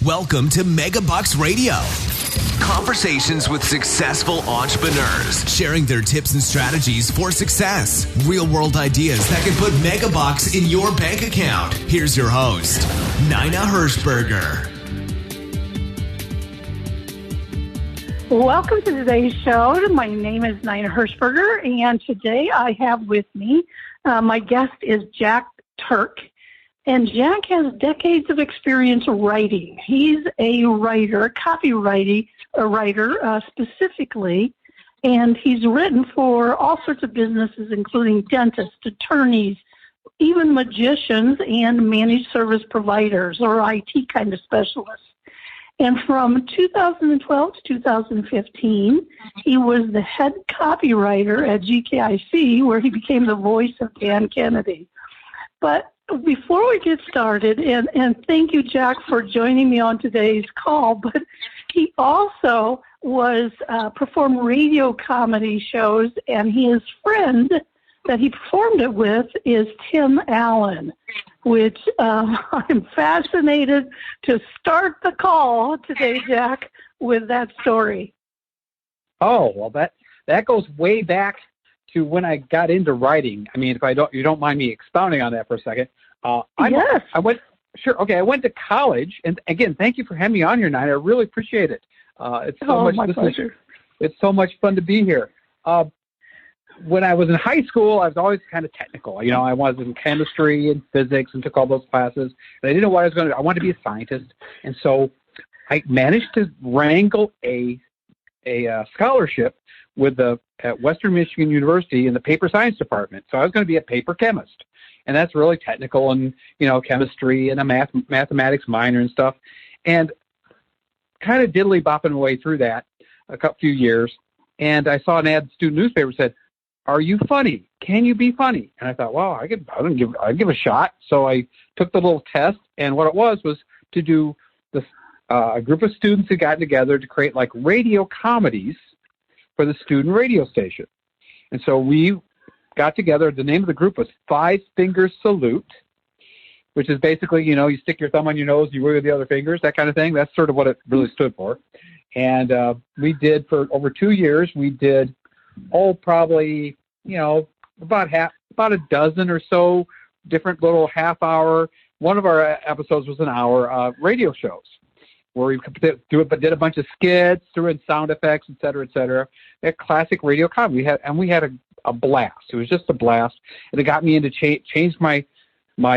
Welcome to Megabucks Radio. Conversations with successful entrepreneurs, sharing their tips and strategies for success. Real-world ideas that can put megabucks in your bank account. Here's your host, Nina Hershberger. Welcome to today's show. My name is Nina Hershberger, and today I have with me, my guest is Jack Turk. And Jack has decades of experience writing. He's a writer, a copywriter specifically, and he's written for all sorts of businesses, including dentists, attorneys, even magicians, and managed service providers or IT kind of specialists. And from 2012 to 2015, he was the head copywriter at GKIC, where he became the voice of Dan Kennedy. But before we get started, and thank you, Jack, for joining me on today's call, but he also performed radio comedy shows, and his friend that he performed it with is Tim Allen, which I'm fascinated to start the call today, Jack, with that story. Oh, well, that goes way back to when I got into writing. I mean, if you don't mind me expounding on that for a second. Yes. I went to college, and again, thank you for having me on here, Nina. I really appreciate it. It's so much. My pleasure. It's so much fun to be here. When I was in high school, I was always kind of technical. You know, I was in chemistry and physics and took all those classes, and I didn't know what I was going to do. I wanted to be a scientist, and so I managed to wrangle a scholarship at Western Michigan University in the paper science department. So I was going to be a paper chemist, and that's really technical and, you know, chemistry and a mathematics minor and stuff, and kind of diddly bopping my way through that few years. And I saw an ad in the student newspaper that said, "Are you funny? Can you be funny?" And I thought, well, I'd give a shot. So I took the little test, and what it was to do this, a group of students who got together to create like radio comedies for the student radio station. And so we got together. The name of the group was Five Finger Salute, which is basically, you know, you stick your thumb on your nose, you wiggle the other fingers, that kind of thing. That's sort of what it really stood for. And we did, for over 2 years, we did, probably, you know, about a dozen or so different little half-hour. One of our episodes was an hour radio shows, where we did a bunch of skits, threw in sound effects, et cetera, et cetera. A classic radio comedy. We had a blast. It was just a blast, and it got me into changed my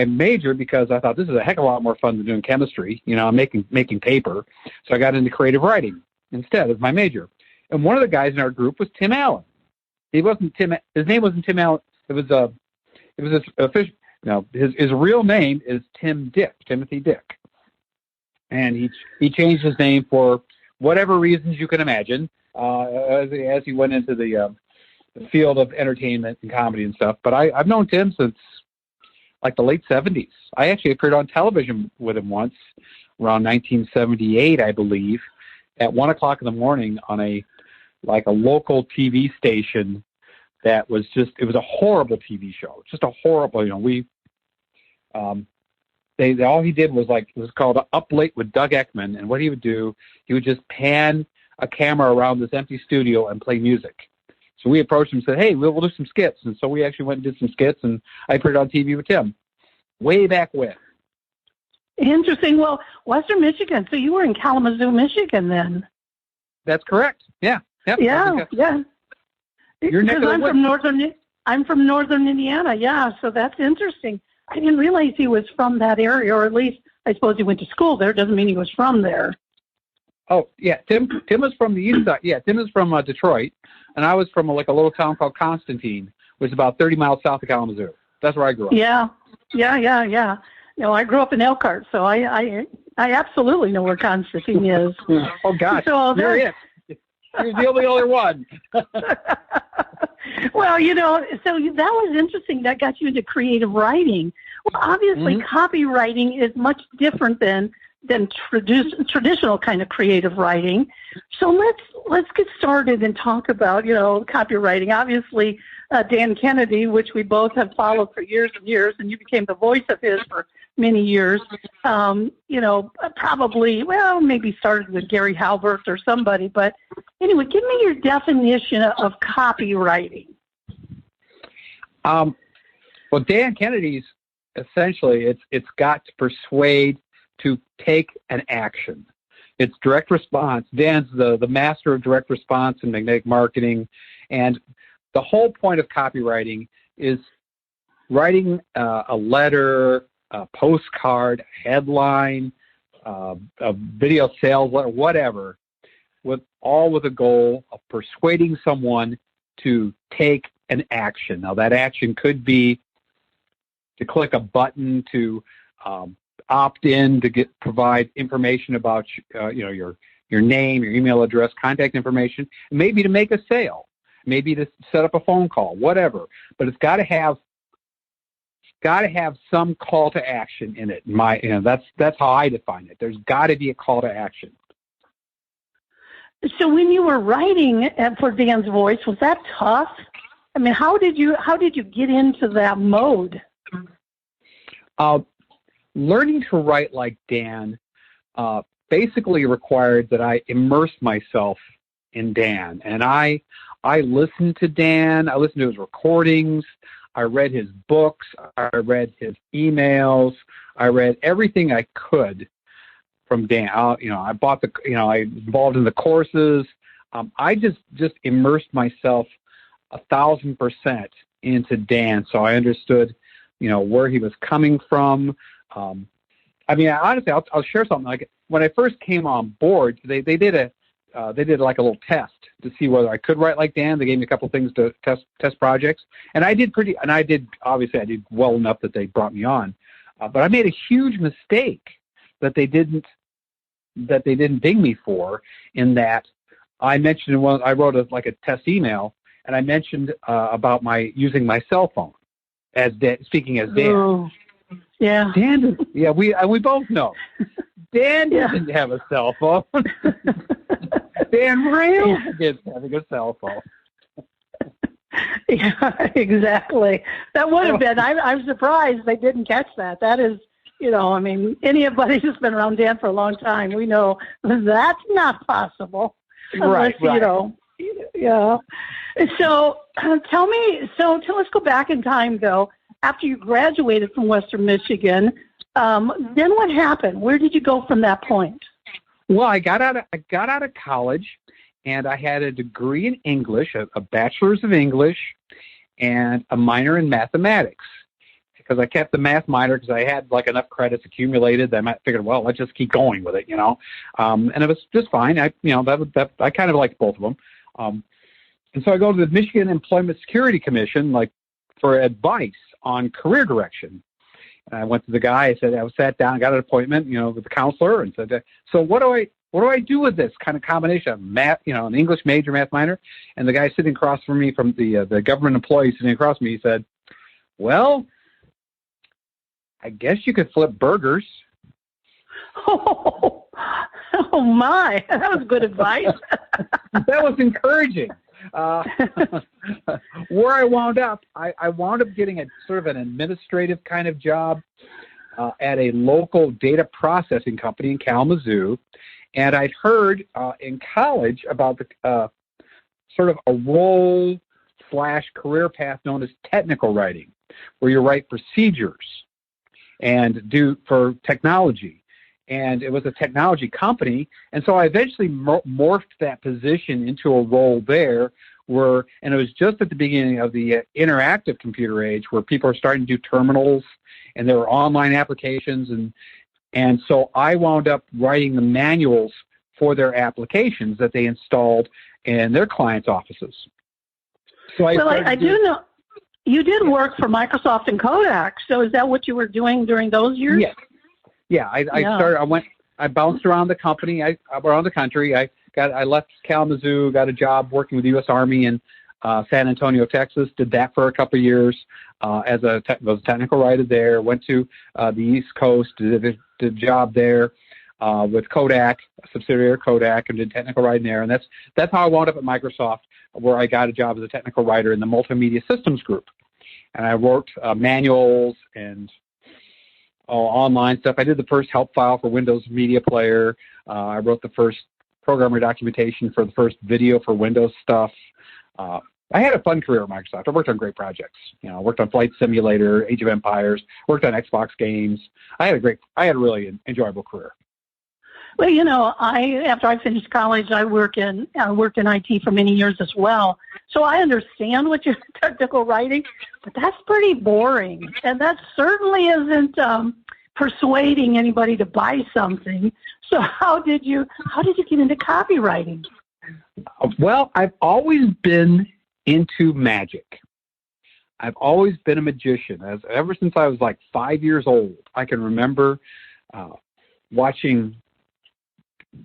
major, because I thought this is a heck of a lot more fun than doing chemistry. You know, I'm making paper, so I got into creative writing instead of my major. And one of the guys in our group was Tim Allen. He wasn't Tim. His name wasn't Tim Allen. It was his official. No, his real name is Timothy Dick. And he changed his name for whatever reasons you can imagine, as he went into the field of entertainment and comedy and stuff. But I've known Tim since like the late 70s. I actually appeared on television with him once, around 1978, I believe, at 1 o'clock in the morning on a local TV station. That was it was a horrible TV show. Just a horrible, you know, all he did was it was called Up Late with Doug Ekman, and what he would do, he would just pan a camera around this empty studio and play music. So we approached him and said, "Hey, we'll do some skits." And so we actually went and did some skits, and I appeared on TV with Tim way back when. Interesting. Well, Western Michigan. So you were in Kalamazoo, Michigan, then? That's correct. Yeah. Yep. Yeah. Because I'm from northern Indiana. Yeah. So that's interesting. I didn't realize he was from that area, or at least I suppose he went to school there. Doesn't mean he was from there. Oh, yeah. Tim was from the east side. Yeah, Tim is from Detroit, and I was from a little town called Constantine, which is about 30 miles south of Kalamazoo. That's where I grew up. Yeah. You know, I grew up in Elkhart, so I absolutely know where Constantine is. Oh, gosh. So you're it. You're the only other one. Well, you know, so that was interesting. That got you into creative writing. Well, obviously, copywriting is much different than traditional kind of creative writing. So let's get started and talk about, you know, copywriting. Obviously, Dan Kennedy, which we both have followed for years and years, and you became the voice of his for many years. You know, probably, well, maybe started with Gary Halbert or somebody. But anyway, give me your definition of copywriting. Well, Dan Kennedy's essentially, it's got to persuade to take an action. It's direct response. Dan's the master of direct response and magnetic marketing. And the whole point of copywriting is writing a letter, a postcard, a headline, a video sales letter, whatever, with a goal of persuading someone to take an action. Now, that action could be to click a button, to opt in, to provide information about your name, your email address, contact information, maybe to make a sale, maybe to set up a phone call, whatever. But it's got to have some call to action in it. That's how I define it. There's got to be a call to action. So when you were writing for Dan's Voice, was that tough? I mean, how did you get into that mode? Learning to write like Dan basically required that I immerse myself in Dan. And I listened to Dan. I listened to his recordings. I read his books. I read his emails. I read everything I could from Dan. I bought I involved in the courses. I just immersed myself 1,000% into Dan, so I understood, where he was coming from. Honestly, I'll share something. Like when I first came on board, they did like a little test to see whether I could write like Dan. They gave me a couple of things to test projects, and I did obviously I did well enough that they brought me on. But I made a huge mistake that they didn't ding me for, in that I mentioned I wrote a test email, and I mentioned about using my cell phone as speaking as Dan. Oh, yeah. Dan, yeah, we both know. Dan didn't have a cell phone. Dan railed against having a cell phone. Yeah, exactly. That would have been. I'm surprised they didn't catch that. That is, anybody who's been around Dan for a long time, we know that's not possible. Unless, right. Yeah. So tell me, let's go back in time, though. After you graduated from Western Michigan, then what happened? Where did you go from that point? Well, I got out of college, and I had a degree in English, a bachelor's of English, and a minor in mathematics. Because I kept the math minor because I had enough credits accumulated that I figured, well, let's just keep going with it, and it was just fine. I kind of liked both of them. And so I go to the Michigan Employment Security Commission, for advice on career direction. And I went to the guy. I sat down, got an appointment, with the counselor, and said, so what do I do with this kind of combination of math, an English major, math minor? And the guy sitting across from me, from the government employee sitting across from me, he said, well, I guess you could flip burgers. Oh my, that was good advice. That was encouraging. Where I wound up, I wound up getting a sort of an administrative kind of job at a local data processing company in Kalamazoo. And I'd heard in college about the sort of a role/career path known as technical writing, where you write procedures and do for technology. And it was a technology company. And so I eventually morphed that position into a role there and it was just at the beginning of the interactive computer age, where people are starting to do terminals and there were online applications. And so I wound up writing the manuals for their applications that they installed in their clients' offices. So I do know you did work for Microsoft and Kodak. So is that what you were doing during those years? Yes. Yeah, I bounced around the country. I left Kalamazoo, got a job working with the U.S. Army in San Antonio, Texas. Did that for a couple of years was a technical writer there. Went to the East Coast, did a job there with Kodak, a subsidiary of Kodak, and did technical writing there. And that's how I wound up at Microsoft, where I got a job as a technical writer in the multimedia systems group. And I wrote manuals and online stuff. I did the first help file for Windows Media Player. I wrote the first programmer documentation for the first video for Windows stuff. I had a fun career at Microsoft. I worked on great projects. I worked on Flight Simulator, Age of Empires, worked on Xbox games. I had a really enjoyable career. Well, after I finished college, I worked in IT for many years as well. So I understand what you're technical writing, but that's pretty boring, and that certainly isn't persuading anybody to buy something. So how did you get into copywriting? Well, I've always been into magic. I've always been a magician. Ever since I was like 5 years old, I can remember watching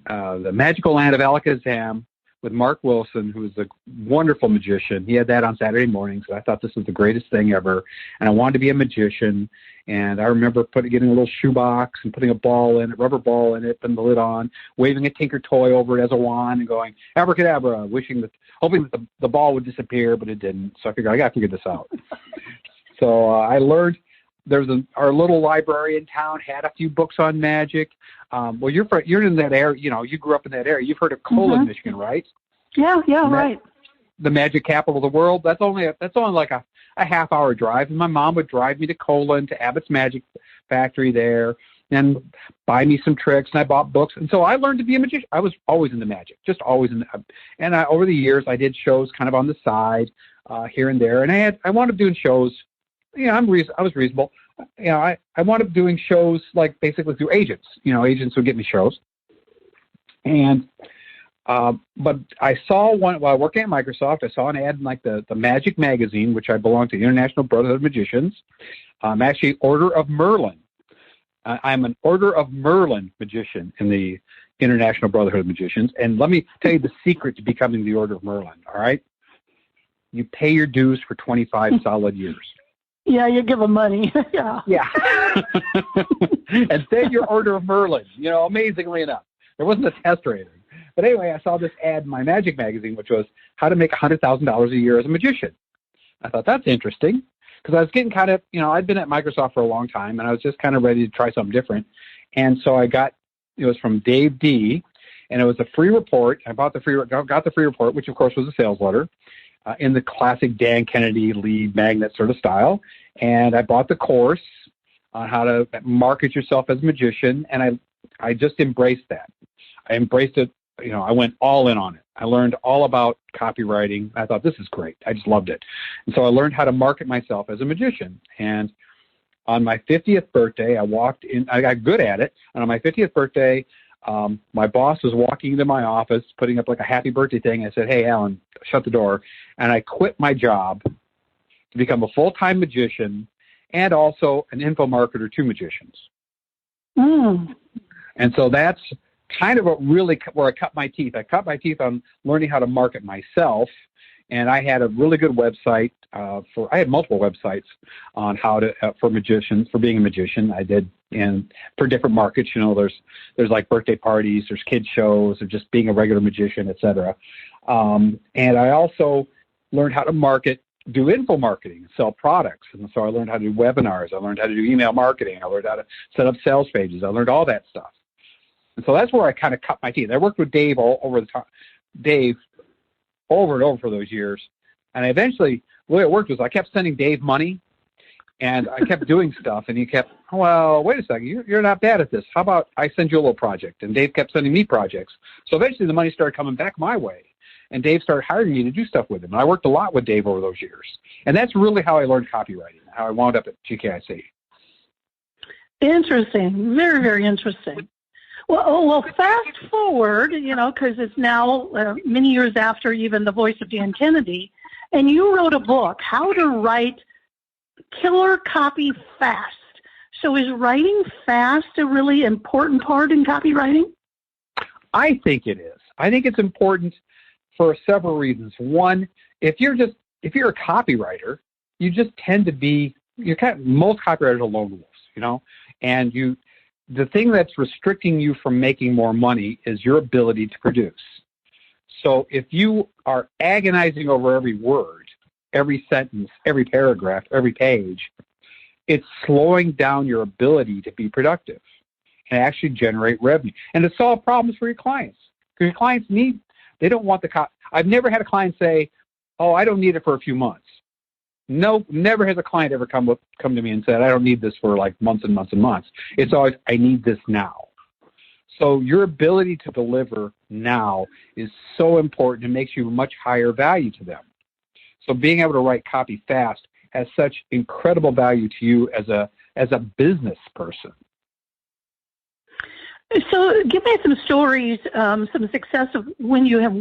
The Magical Land of Alakazam with Mark Wilson, who was a wonderful magician. He had that on Saturday mornings, and I thought this was the greatest thing ever. And I wanted to be a magician. And I remember getting a little shoebox and putting a ball in it, rubber ball in it, putting the lid on, waving a Tinker toy over it as a wand and going, abracadabra, hoping that the ball would disappear, but it didn't. So I figured, I got to figure this out. So I learned. Our little library in town had a few books on magic. Well, you're in that area. You grew up in that area. You've heard of Colon, Michigan, right? Yeah, right. The magic capital of the world. That's only like a half-hour drive. And my mom would drive me to Colon, to Abbott's Magic Factory there, and buy me some tricks. And I bought books. And so I learned to be a magician. I was always into magic, just always and over the years, I did shows kind of on the side here and there. And I wound up doing shows. I was reasonable. I wound up doing shows like basically through agents. Agents would get me shows. And but I saw one while working at Microsoft. I saw an ad in like the Magic magazine, which I belong to the International Brotherhood of Magicians. I'm actually Order of Merlin. I'm an Order of Merlin magician in the International Brotherhood of Magicians. And let me tell you the secret to becoming the Order of Merlin. All right, you pay your dues for 25 solid years. Yeah, you give them money. Yeah. And then your Order of Merlin, amazingly enough. There wasn't a test or anything. But anyway, I saw this ad in my Magic magazine, which was how to make $100,000 a year as a magician. I thought, that's interesting, because I was getting kind of, I'd been at Microsoft for a long time, and I was just kind of ready to try something different. And so it was from Dave D., and it was a free report. I got the free report, which of course was a sales letter, in the classic Dan Kennedy lead magnet sort of style. And I bought the course on how to market yourself as a magician, and I just embraced that. I embraced it. I went all in on it. I learned all about copywriting. I thought, this is great. I just loved it. And so I learned how to market myself as a magician. And on my 50th birthday, I got good at it. And on my 50th birthday, my boss was walking into my office, putting up like a happy birthday thing. I said, hey, Alan, shut the door. And I quit my job to become a full-time magician and also an info marketer to magicians. And so that's kind of where I cut my teeth. I cut my teeth on learning how to market myself. And I had a really good website I had multiple websites on how to, for magicians, for being a magician. I did, and for different markets, there's like birthday parties, there's kid shows, or just being a regular magician, etc. And I also learned how to do info marketing, sell products. And so I learned how to do webinars. I learned how to do email marketing. I learned how to set up sales pages. I learned all that stuff. And so that's where I kind of cut my teeth. I worked with Dave over and over for those years. And eventually, the way it worked was I kept sending Dave money, and I kept doing stuff, and he kept, well, wait a second, you're not bad at this. How about I send you a little project? And Dave kept sending me projects. So eventually the money started coming back my way, and Dave started hiring me to do stuff with him. And I worked a lot with Dave over those years. And that's really how I learned copywriting, how I wound up at GKIC. Interesting. Very, very interesting. Well, fast forward, because it's now many years after even The Voice of Dan Kennedy, and you wrote a book, How to Write Killer Copy Fast. So is writing fast a really important part in copywriting? I think it is. I think it's important for several reasons. One, if you're a copywriter, you just tend to be, most copywriters are lone wolves, and the thing that's restricting you from making more money is your ability to produce. So if you are agonizing over every word, every sentence, every paragraph, every page, It's slowing down your ability to be productive and actually generate revenue and to solve problems for your clients. Because your clients they don't want I've never had a client say, oh, I don't need it for a few months. No, never has a client ever come to me and said, I don't need this for like months and months and months. It's always, I need this now. So your ability to deliver now is so important. It makes you much higher value to them. So being able to write copy fast has such incredible value to you as a business person. So give me some stories, some success of when you have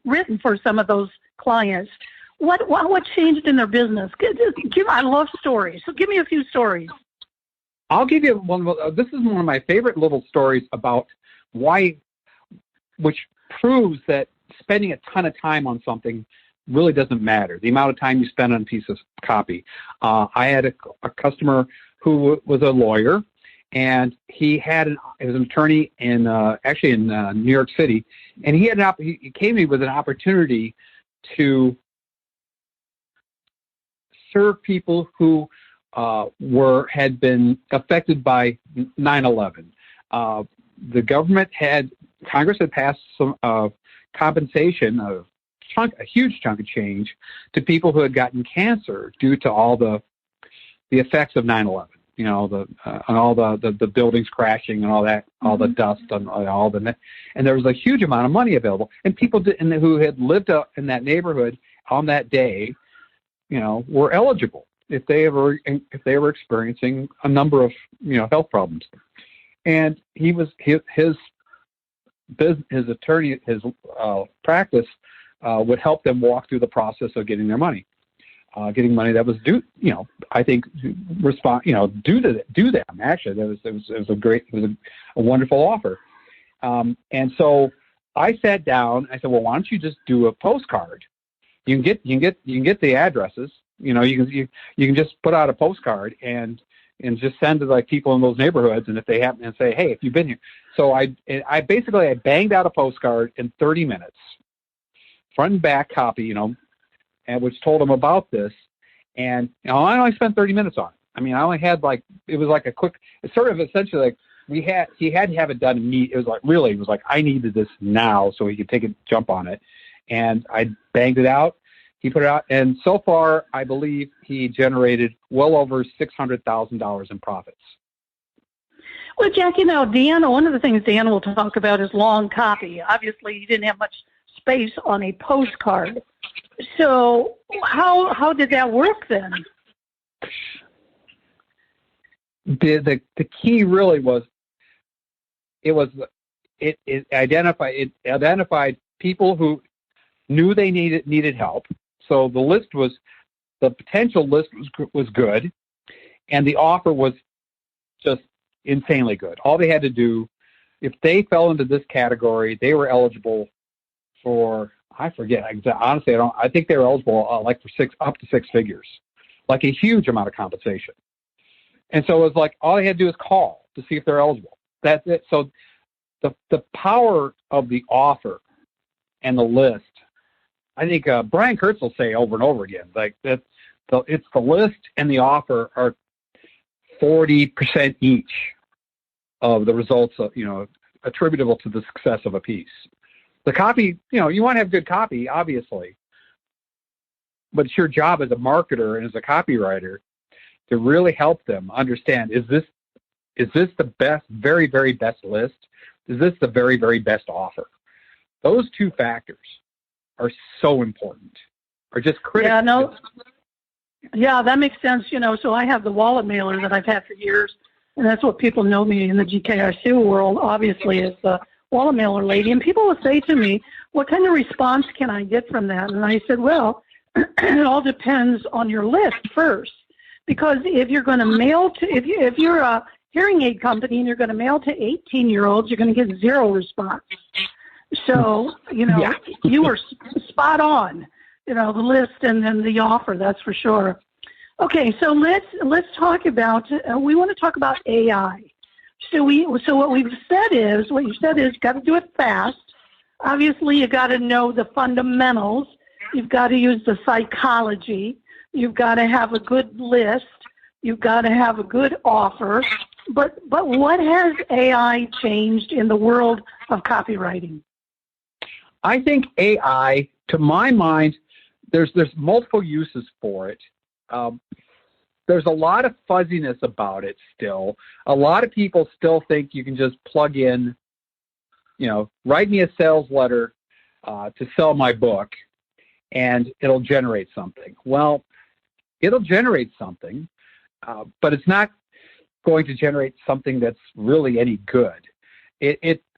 written for some of those clients. What changed in their business? I love stories. So give me a few stories. I'll give you one. This is one of my favorite little stories about which proves that spending a ton of time on something really doesn't matter. The amount of time you spend on a piece of copy. I had a customer who was a lawyer, and he was an attorney in New York City, and he came to me with an opportunity to serve people who had been affected by 9/11. Congress had passed some compensation, a huge chunk of change, to people who had gotten cancer due to all the effects of 9/11. You know, and all the buildings crashing and all that, all the dust and and there was a huge amount of money available, and people who had lived in that neighborhood on that day, you know, were eligible if they were experiencing a number of, you know, health problems. And his attorney, his practice would help them walk through the process of getting their money, getting money that was due, you know, I think due to them. Actually, it was a wonderful offer. And so I sat down. I said, well, why don't you just do a postcard? You can get the addresses. You know, you can just put out a postcard and just send to like people in those neighborhoods, and if they happen and say, hey, if you've been here. So I banged out a postcard in 30 minutes, front and back copy, you know, and which told them about this. And you know, I only spent 30 minutes on it. I mean, I only had it was like a quick, it's sort of essentially like he had to have it done immediately. It was like I needed this now so he could take a jump on it. And I banged it out. He put it out, and so far, I believe he generated well over $600,000 in profits. Well, Jack, you know, one of the things Dan will talk about is long copy. Obviously, he didn't have much space on a postcard. So how did that work then? The key really was it identified people who knew they needed help. So the potential list was good, and the offer was just insanely good. All they had to do, if they fell into this category, they were eligible for, I forget, honestly, I think they were eligible for up to six figures, like a huge amount of compensation. And so it was like, all they had to do is call to see if they're eligible. That's it. So the power of the offer and the list, I think Brian Kurtz will say over and over again, like it's the list and the offer are 40% each of the results of, you know, attributable to the success of a piece. The copy, you know, you want to have good copy, obviously, but it's your job as a marketer and as a copywriter to really help them understand, is this the best, very, very best list? Is this the very, very best offer? Those two factors are so important, are just critical. Yeah, that makes sense. You know, so I have the wallet mailer that I've had for years, and that's what people know me in the GKIC world, obviously, is the wallet mailer lady. And people will say to me, what kind of response can I get from that? And I said, well, it all depends on your list first. Because if you're going to mail to, if you're a hearing aid company and you're going to mail to 18-year-olds, you're going to get zero response. So, you know, yeah. You were spot on, you know, the list and then the offer, that's for sure. Okay, so let's talk about, we want to talk about AI. So what you said is, you got to do it fast. Obviously, you got to know the fundamentals. You've got to use the psychology. You've got to have a good list. You've got to have a good offer. But what has AI changed in the world of copywriting? I think AI, to my mind, there's multiple uses for it. There's a lot of fuzziness about it still. A lot of people still think you can just plug in, write me a sales letter to sell my book, and it'll generate something. Well, it'll generate something, but it's not going to generate something that's really any good.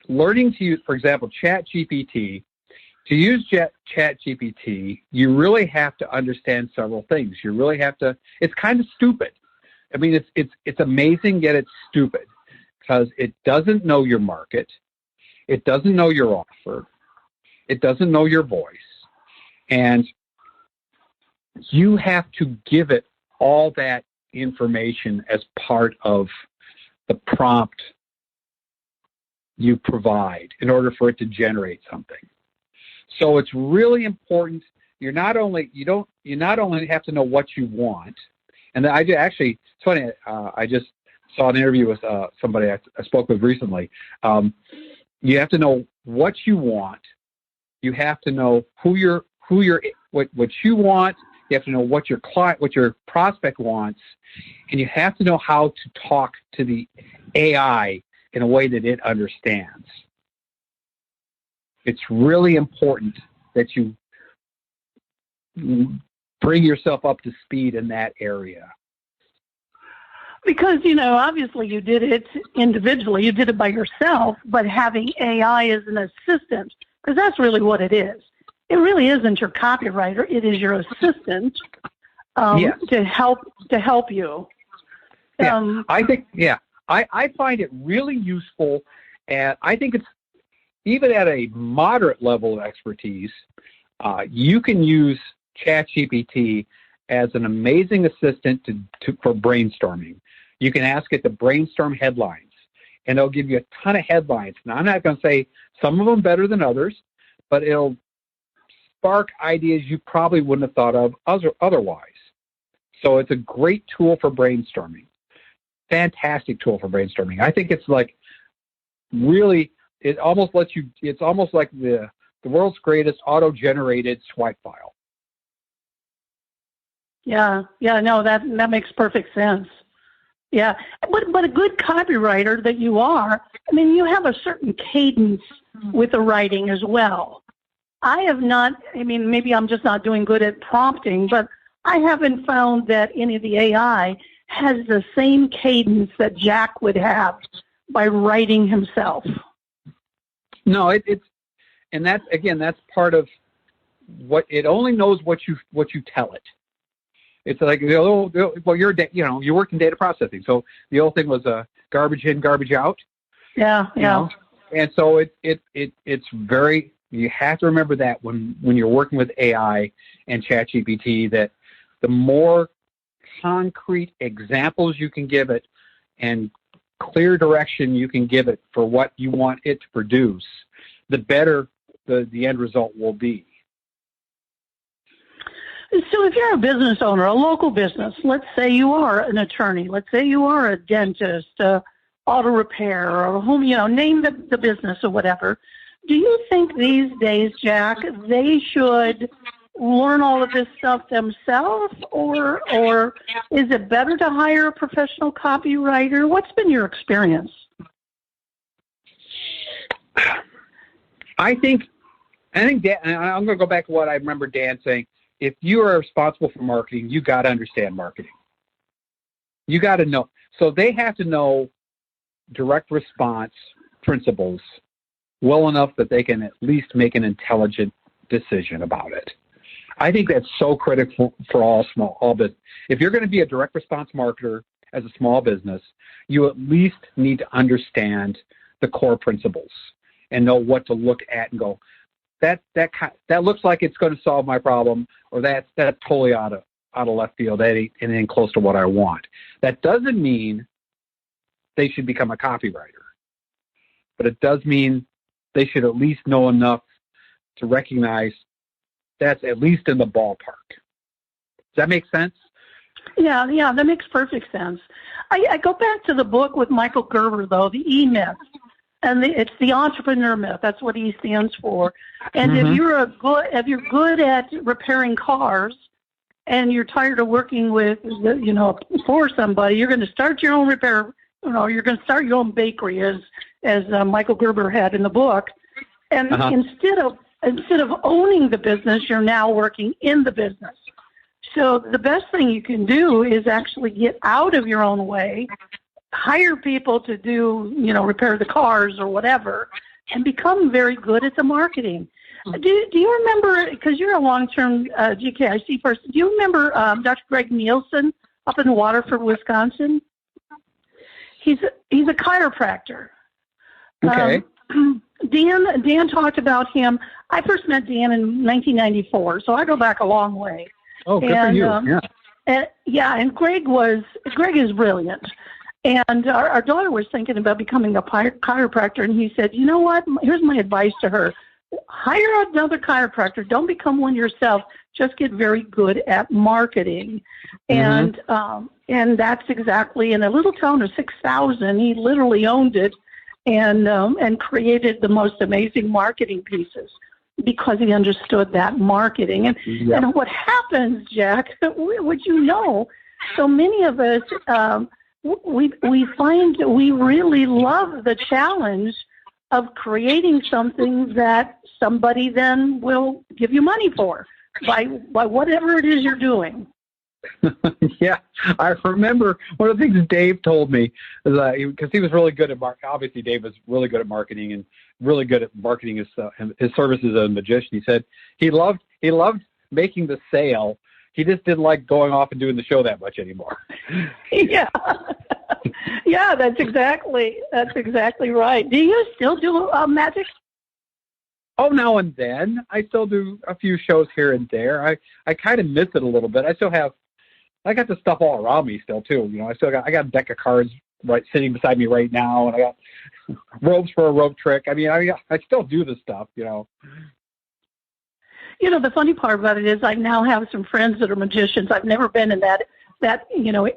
Learning to use, for example, ChatGPT. To use ChatGPT, you really have to understand several things. You really have to. It's kind of stupid. I mean, it's amazing, yet it's stupid because it doesn't know your market, it doesn't know your offer, it doesn't know your voice, and you have to give it all that information as part of the prompt you provide in order for it to generate something. So it's really important. You not only have to know what you want, and it's funny. I just saw an interview with somebody I spoke with recently. You have to know what you want. You have to know what you want. You have to know what your client, what your prospect wants, and you have to know how to talk to the AI in a way that it understands. It's really important that you bring yourself up to speed in that area. Because, obviously you did it individually, you did it by yourself, but having AI as an assistant, because that's really what it is. It really isn't your copywriter, it is your assistant Yes. to help you. I find it really useful, and I think it's, even at a moderate level of expertise, you can use ChatGPT as an amazing assistant for brainstorming. You can ask it to brainstorm headlines, and it'll give you a ton of headlines. Now, I'm not going to say some of them better than others, but it'll spark ideas you probably wouldn't have thought of otherwise. So it's a great tool for brainstorming. Fantastic tool for brainstorming. I think it's like really... It almost lets you. It's almost like the world's greatest auto-generated swipe file. Yeah, no, that makes perfect sense. Yeah, but a good copywriter that you are, I mean, you have a certain cadence with the writing as well. I have not. I mean, maybe I'm just not doing good at prompting, but I haven't found that any of the AI has the same cadence that Jack would have by writing himself. No, and that's part of what it only knows what you tell it. It's like, well, you worked in data processing, so the old thing was garbage in, garbage out. Yeah. And so it's very, you have to remember that when you're working with AI and ChatGPT, that the more concrete examples you can give it and clear direction you can give it for what you want it to produce, the better the end result will be. So if you're a business owner, a local business, let's say you are an attorney, let's say you are a dentist, auto repair, or name the business or whatever, do you think these days, Jack, they should learn all of this stuff themselves, or is it better to hire a professional copywriter? What's been your experience? I think Dan, and I'm going to go back to what I remember Dan saying. If you are responsible for marketing, you got to understand marketing. You got to know. So they have to know direct response principles well enough that they can at least make an intelligent decision about it. I think that's so critical for all business. If you're going to be a direct response marketer as a small business, you at least need to understand the core principles and know what to look at and go, that looks like it's going to solve my problem, or that's totally out of left field. That ain't anything close to what I want. That doesn't mean they should become a copywriter, but it does mean they should at least know enough to recognize that's at least in the ballpark. Does that make sense? Yeah, that makes perfect sense. I go back to the book with Michael Gerber, though, the E-Myth, and it's the entrepreneur myth. That's what E stands for. And if you're good at repairing cars, and you're tired of working with, for somebody, you're going to start your own repair. You're going to start your own bakery, as Michael Gerber had in the book. And instead of owning the business, you're now working in the business. So the best thing you can do is actually get out of your own way, hire people to do, repair the cars or whatever, and become very good at the marketing. Do you remember, because you're a long-term GKIC person, do you remember Dr. Greg Nielsen up in Waterford, Wisconsin? He's a chiropractor. Okay. Dan talked about him. I first met Dan in 1994, so I go back a long way. Oh, good for you. And Greg is brilliant. And our daughter was thinking about becoming a chiropractor, and he said, you know what? Here's my advice to her. Hire another chiropractor. Don't become one yourself. Just get very good at marketing. And that's exactly, in a little town of 6,000, he literally owned it and created the most amazing marketing pieces because he understood that marketing. And what happens, Jack, would you know, so many of us, we find we really love the challenge of creating something that somebody then will give you money for by whatever it is you're doing. Yeah, I remember one of the things Dave told me, because he was really good at obviously Dave was really good at marketing and really good at marketing his services as a magician. He said he loved making the sale. He just didn't like going off and doing the show that much anymore. Yeah. Yeah, that's exactly right. Do you still do magic? Oh, now and then. I still do a few shows here and there. I kind of miss it a little bit. I got the stuff all around me still too. I got a deck of cards sitting beside me right now, and I got ropes for a rope trick. I mean, I still do the stuff, The funny part about it is I now have some friends that are magicians. I've never been in that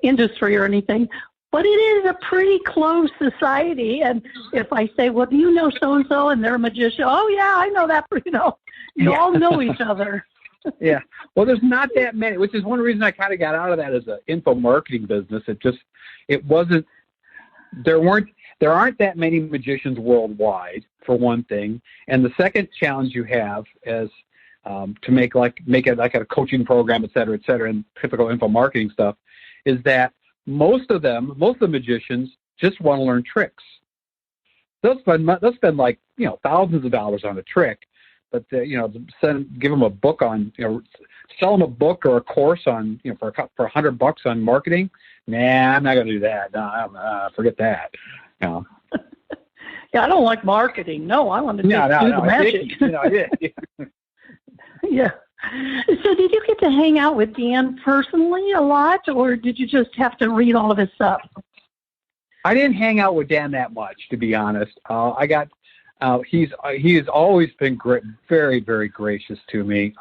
industry or anything, but it is a pretty close society. And if I say, well, do you know so-and-so? And they're a magician. Oh, yeah, I know that. You all know each other. Yeah. Well, there's not that many, which is one reason I kind of got out of that as an info marketing business. There aren't that many magicians worldwide, for one thing. And the second challenge you have is to make it like a coaching program, et cetera, and typical info marketing stuff, is that most of the magicians just want to learn tricks. They'll spend like, thousands of dollars on a trick, but give them a book on, sell them a book or a course on, for $100 on marketing. Nah, I'm not going to do that. No, forget that. Yeah, I don't like marketing. No, I want to do the magic. Yeah. So did you get to hang out with Dan personally a lot, or did you just have to read all of his stuff? I didn't hang out with Dan that much, to be honest. He has always been very, very gracious to me.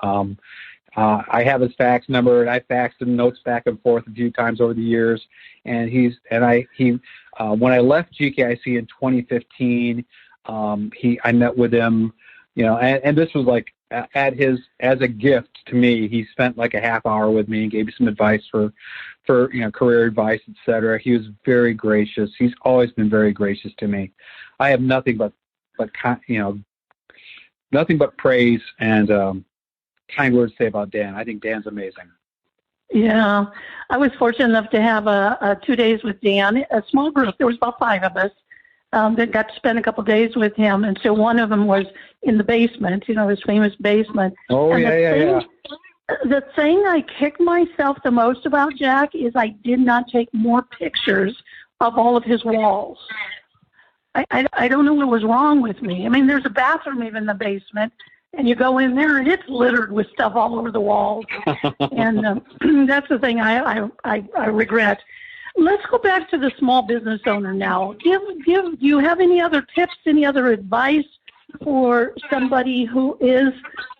I have his fax number, and I faxed him notes back and forth a few times over the years. And when I left GKIC in 2015, I met with him, and this was like as a gift to me. He spent like a half hour with me and gave me some advice for career advice, etc. He was very gracious. He's always been very gracious to me. I have nothing but praise and kind words to say about Dan. I think Dan's amazing. Yeah, I was fortunate enough to have 2 days with Dan, a small group. There was about 5 of us that got to spend a couple of days with him. And so one of them was in the basement, his famous basement. Oh, and the thing I kicked myself the most about, Jack, is I did not take more pictures of all of his walls. I don't know what was wrong with me. I mean, there's a bathroom even in the basement, and you go in there, and it's littered with stuff all over the walls. And that's the thing I regret. Let's go back to the small business owner now. Do you have any other tips, any other advice for somebody who is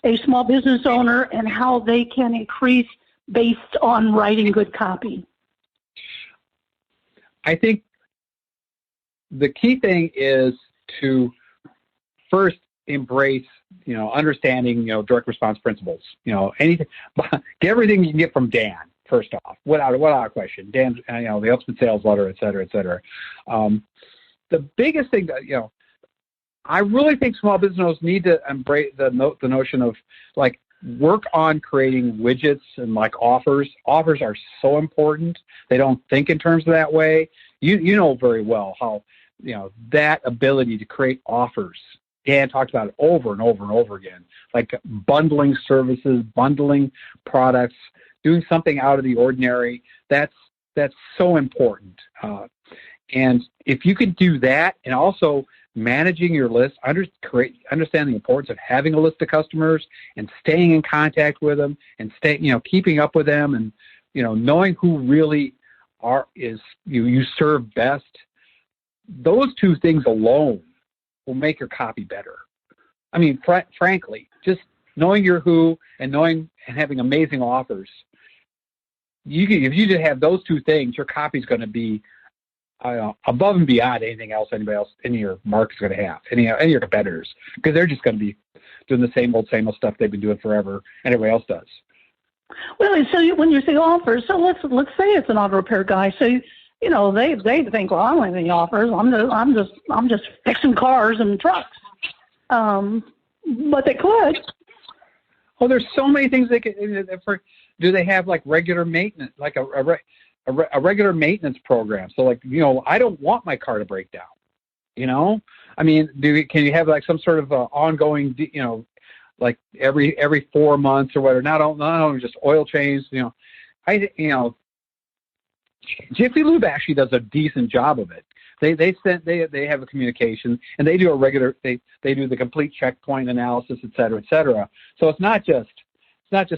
a small business owner and how they can increase based on writing good copy? I think the key thing is to first embrace, understanding, direct response principles. Anything, get everything you can get from Dan, first off, without a question. Dan, the Ultimate Sales Letter, et cetera, et cetera. The biggest thing that, I really think small business owners need to embrace the notion of, like, work on creating widgets and, like, offers. Offers are so important. They don't think in terms of that way. You know very well how, that ability to create offers. Dan talked about it over and over and over again, like bundling services, bundling products, doing something out of the ordinary. That's so important. And if you could do that, and also managing your list, understand the importance of having a list of customers and staying in contact with them and keeping up with them, and knowing who really you serve best. Those two things alone will make your copy better. I mean, frankly, just knowing your who and having amazing offers. If you just have those two things, your copy is going to be above and beyond anything else any of your market's going to have, any of your competitors, because they're just going to be doing the same old stuff they've been doing forever, and everybody else does. Well, so when you say offers, so let's say it's an auto repair guy. So they think, well, I don't have any offers. I'm just fixing cars and trucks. But they could. Well, there's so many things they could. Do they have, like, regular maintenance, like a regular maintenance program? So, like, I don't want my car to break down. I mean, can you have, like, some sort of ongoing, like every 4 months or whatever? Not only just oil change. Jiffy Lube actually does a decent job of it. They have a communication, and they do they do the complete checkpoint analysis, et cetera, et cetera. So it's not just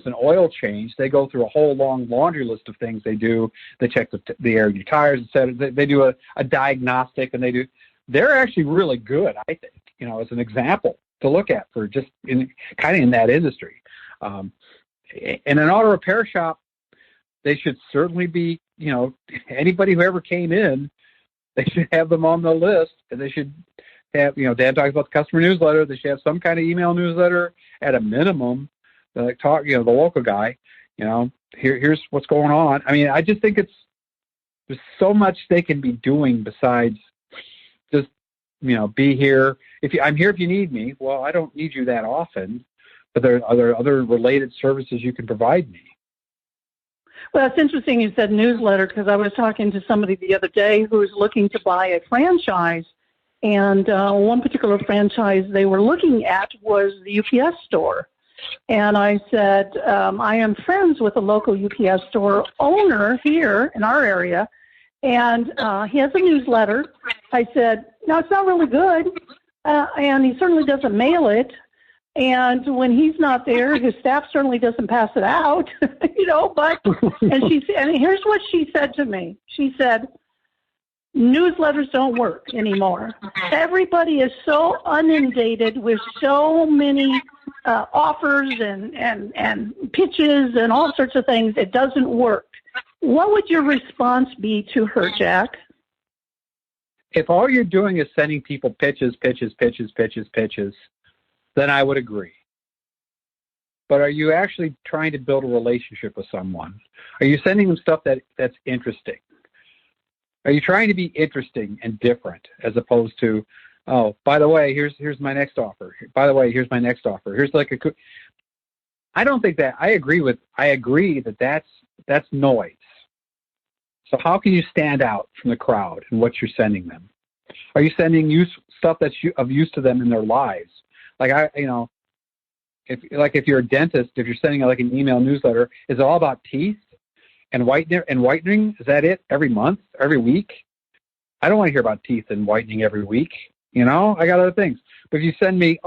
an oil change. They go through a whole long laundry list of things they do. They check the air in your tires, et cetera. They do a diagnostic, and they're actually really good, I think, as an example to look at for just in that industry. In an auto repair shop, they should certainly be, anybody who ever came in, they should have them on the list, and they should have, Dan talks about the customer newsletter. They should have some kind of email newsletter at a minimum. Like, talk, the local guy, here's what's going on. I mean, I just think there's so much they can be doing besides just, be here. I'm here if you need me. Well, I don't need you that often, but there are other related services you can provide me. Well, it's interesting you said newsletter, because I was talking to somebody the other day who was looking to buy a franchise, and one particular franchise they were looking at was the UPS store. And I said, I am friends with a local UPS store owner here in our area, and he has a newsletter. I said, no, it's not really good, and he certainly doesn't mail it. And when he's not there, his staff certainly doesn't pass it out, but, and here's what she said to me. She said, newsletters don't work anymore. Everybody is so inundated with so many offers and pitches and all sorts of things. It doesn't work. What would your response be to her, Jack? If all you're doing is sending people pitches, then I would agree. But are you actually trying to build a relationship with someone? Are you sending them stuff that's interesting? Are you trying to be interesting and different, as opposed to, oh, by the way, here's my next offer. By the way, here's my next offer. Here's like I don't think that. I agree that that's noise. So how can you stand out from the crowd in what you're sending them? Are you sending stuff that's of use to them in their lives? Like if you're a dentist, if you're sending like an email newsletter, is it all about teeth and whitening? Is that it? Every month, every week? I don't want to hear about teeth and whitening every week. I got other things. But if you send me,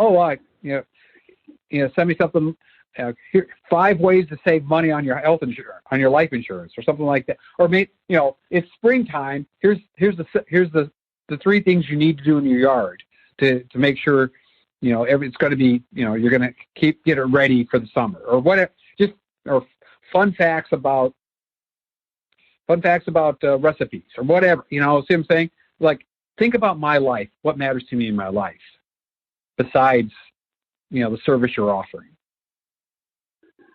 send me something. Here, 5 ways to save money on your health insurance, on your life insurance, or something like that. Or maybe it's springtime. Here's the 3 things you need to do in your yard to make sure it's going to be you're going to get it ready for the summer, or whatever. Or fun facts about recipes or whatever. See what I'm saying? Like, think about my life. What matters to me in my life besides, the service you're offering?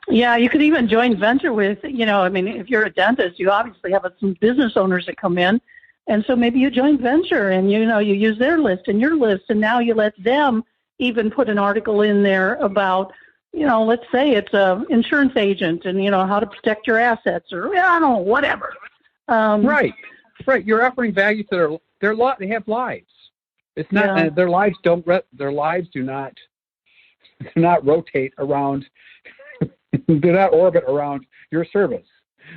Yeah, you could even join venture with, if you're a dentist, you obviously have some business owners that come in. And so maybe you join venture and, you use their list and your list, and now you let them even put an article in there about, let's say it's an insurance agent and, how to protect your assets or, I don't know, whatever. Right. You're offering value to they have lives. It's not, their lives do not rotate around, do not orbit around your service.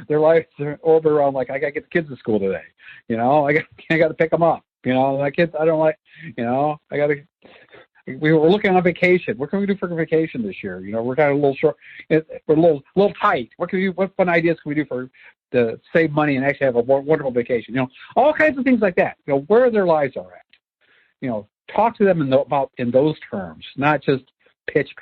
Their lives orbit around, like, I got to get the kids to school today. I got to pick them up. My kids, I don't like, we were looking on vacation. What can we do for vacation this year? We're kind of a little short. We're a little tight. What can we do? What fun ideas can we do to save money and actually have a wonderful vacation? All kinds of things like that. Where their lives are at. Talk to them in those terms, not just pitch.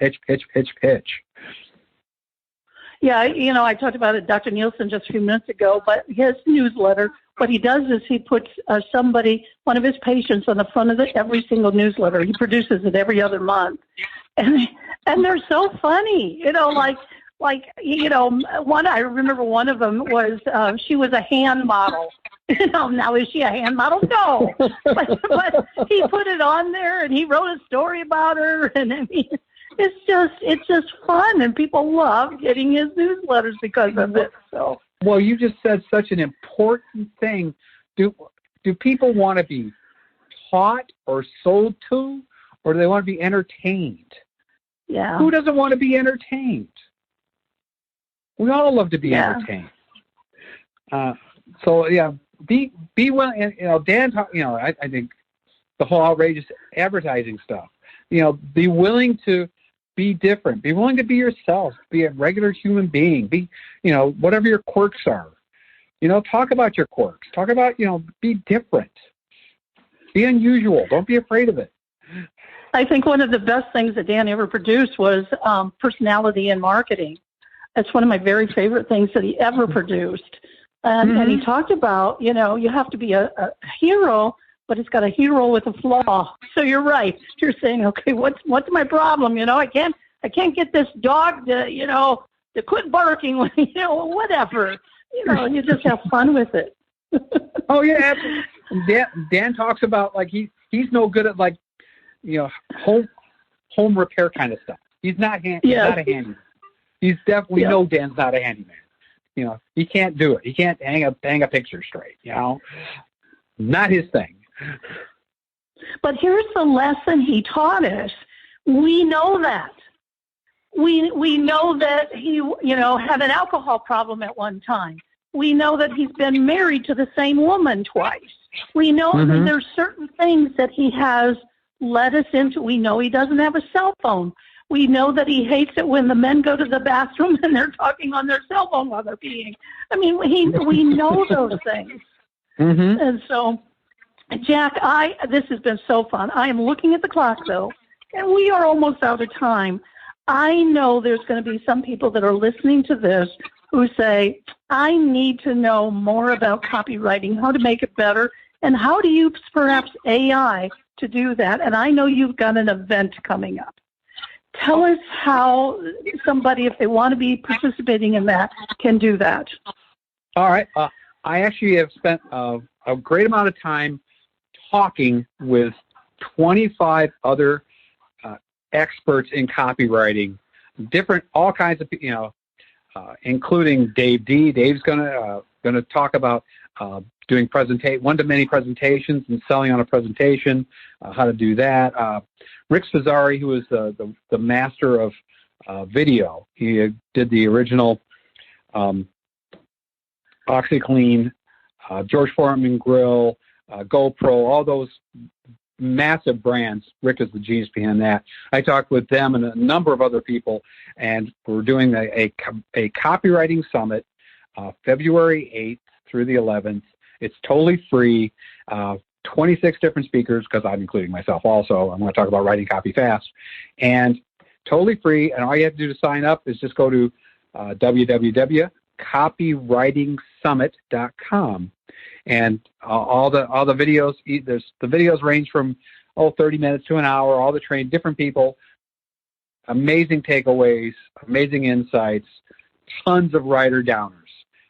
Yeah, I talked about it, Dr. Nielsen, just a few minutes ago, but his newsletter, what he does is he puts one of his patients on the front of every single newsletter. He produces it every other month. And they're so funny, I remember one of them was, she was a hand model. Now is she a hand model? No. But he put it on there and he wrote a story about her, and it's just fun, and people love getting his newsletters because of it. So. Well, you just said such an important thing. Do people want to be taught or sold to, or do they want to be entertained? Yeah. Who doesn't want to be entertained? We all love to be entertained. So yeah, be willing. Dan, I think the whole outrageous advertising stuff. Be willing to be different. Be willing to be yourself. Be a regular human being. Be, whatever your quirks are. Talk about your quirks. Talk about, be different. Be unusual. Don't be afraid of it. I think one of the best things that Dan ever produced was personality in marketing. That's one of my very favorite things that he ever produced. And he talked about, you have to be a hero, but it's got a hero with a flaw. So you're right. You're saying, okay, what's my problem? I can't get this dog to quit barking when, whatever. You just have fun with it. Oh yeah, absolutely. Dan talks about, like, he's no good at, like, home repair kind of stuff. He's not He's not a handyman. He's definitely know Dan's not a handyman. He can't do it. He can't hang a picture straight. Not his thing. But here's the lesson he taught us. We know that. We know that he, had an alcohol problem at one time. We know that he's been married to the same woman twice. We know that there's certain things that he has led us into. We know he doesn't have a cell phone. We know that he hates it when the men go to the bathroom and they're talking on their cell phone while they're peeing. I mean, we know those things. And so, Jack, this has been so fun. I am looking at the clock, though, and we are almost out of time. I know there's going to be some people that are listening to this who say, I need to know more about copywriting, how to make it better, and how to use perhaps AI to do that. And I know you've got an event coming up. Tell us how somebody, if they want to be participating in that, can do that. All right. I actually have spent a great amount of time talking with 25 other experts in copywriting, all kinds of, including Dave D. Dave's gonna talk about doing one-to-many presentations and selling on a presentation, how to do that. Rick Sfazari, who is the master of video, he did the original OxyClean, George Foreman Grill, GoPro, all those massive brands. Rick is the genius behind that. I talked with them and a number of other people, and we're doing a copywriting summit February 8th through the 11th. It's totally free. 26 different speakers, because I'm including myself also. I'm going to talk about writing copy fast. And totally free, and all you have to do to sign up is just go to www.copywritingsummit.com. And all the videos, the videos range from 30 minutes to an hour, all the trained, different people, amazing takeaways, amazing insights, tons of writer downers,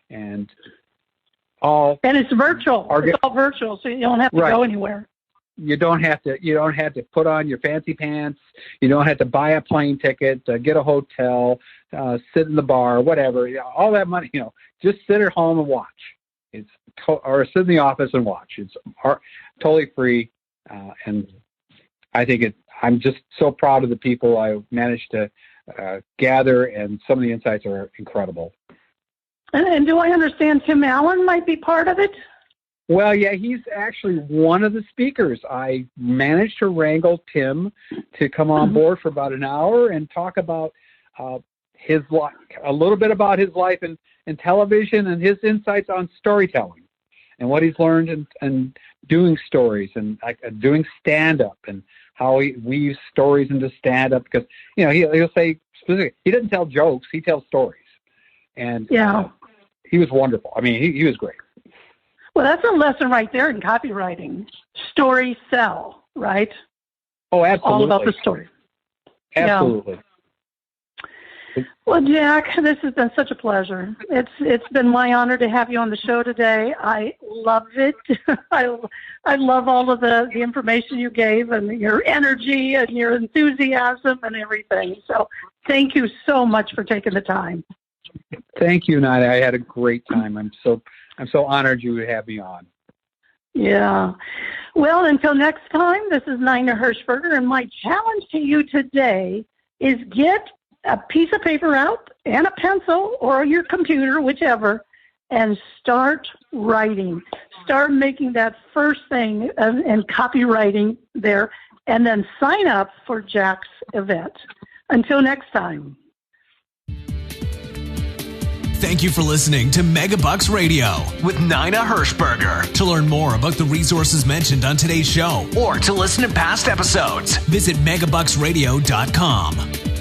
and it's virtual. It's all virtual, so you don't have to go anywhere. You don't have to put on your fancy pants. You don't have to buy a plane ticket, get a hotel, sit in the bar, whatever. All that money, just sit at home and watch. Or sit in the office and watch. It's totally free, and I think I'm just so proud of the people I managed to gather, and some of the insights are incredible. And do I understand Tim Allen might be part of it? Well, yeah, he's actually one of the speakers. I managed to wrangle Tim to come on board for about an hour and talk about his life, a little bit about his life in television and his insights on storytelling and what he's learned and doing stories and doing stand-up and how he weaves stories into stand-up, because, he'll say specifically, he doesn't tell jokes, he tells stories. And he was wonderful. I mean, he was great. Well, that's a lesson right there in copywriting. Story sell, right? Oh, absolutely. All about the story. Absolutely. Yeah. Well, Jack, this has been such a pleasure. It's been my honor to have you on the show today. I love it. I love all of the information you gave and your energy and your enthusiasm and everything. So thank you so much for taking the time. Thank you, Nina. I had a great time. I'm so honored you would have me on. Yeah. Well, until next time, this is Nina Hershberger, and my challenge to you today is get a piece of paper out and a pencil or your computer, whichever, and start writing. Start making that first thing in copywriting there, and then sign up for Jack's event. Until next time. Thank you for listening to Megabucks Radio with Nina Hershberger. To learn more about the resources mentioned on today's show or to listen to past episodes, visit megabucksradio.com.